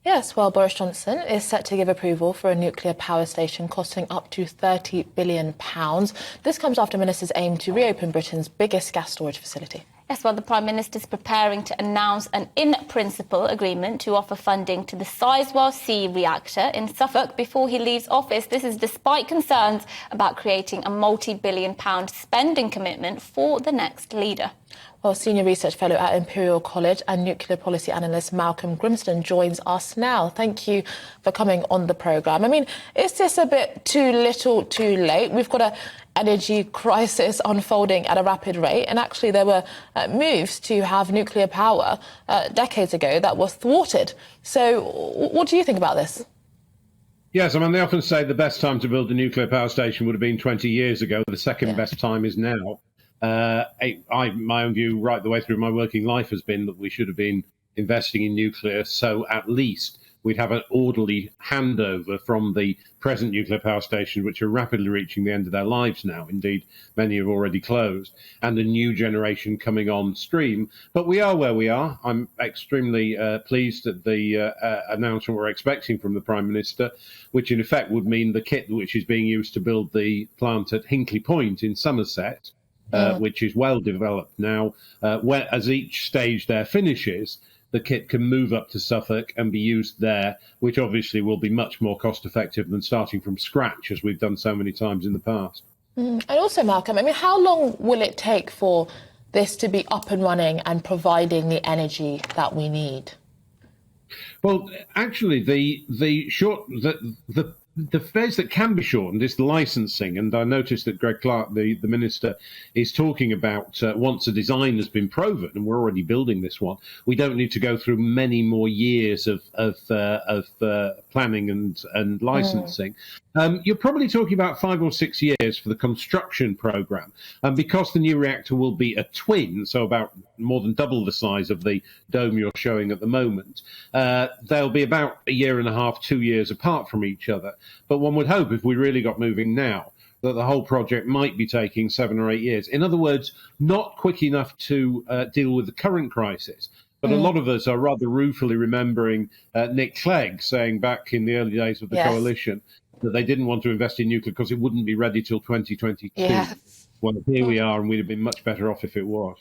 Yes, well, Boris Johnson is set to give approval for a nuclear power station costing up to £30 billion. This comes after ministers aim to reopen Britain's biggest gas storage facility. Yes, well, the Prime Minister is preparing to announce an in-principle agreement to offer funding to the Sizewell C reactor in Suffolk before he leaves office. This is despite concerns about creating a multi-billion-pound spending commitment for the next leader. Well, Senior Research Fellow at Imperial College and Nuclear Policy Analyst Malcolm Grimston joins us now. Thank you for coming on the programme. I mean, is this a bit too little, too late? We've got an energy crisis unfolding at a rapid rate, and actually there were moves to have nuclear power decades ago that were thwarted. So what do you think about this? Yes, I mean, they often say the best time to build a nuclear power station would have been 20 years ago. The second best time is now. My own view right the way through my working life has been that we should have been investing in nuclear, so at least we'd have an orderly handover from the present nuclear power stations, which are rapidly reaching the end of their lives now. Indeed, many have already closed, and a new generation coming on stream. But we are where we are. I'm extremely pleased at the announcement we're expecting from the Prime Minister, which in effect would mean the kit which is being used to build the plant at Hinkley Point in Somerset, which is well developed now, as each stage there finishes, the kit can move up to Suffolk and be used there, which obviously will be much more cost effective than starting from scratch, as we've done so many times in the past. And also, Malcolm, I mean, how long will it take for this to be up and running and providing the energy that we need? Well, actually, the phase that can be shortened is the licensing, and I noticed that Greg Clark, the minister, is talking about once a design has been proven, and we're already building this one, we don't need to go through many more years of planning and licensing. You're probably talking about 5 or 6 years for the construction program, and because the new reactor will be a twin, so about more than double the size of the dome you're showing at the moment, they'll be about a year and a half, 2 years apart from each other. But one would hope, if we really got moving now, that the whole project might be taking 7 or 8 years. In other words, not quick enough to deal with the current crisis. But a lot of us are rather ruefully remembering Nick Clegg saying back in the early days of the coalition that they didn't want to invest in nuclear because it wouldn't be ready till 2022. Yes. Well, here we are, and we'd have been much better off if it was.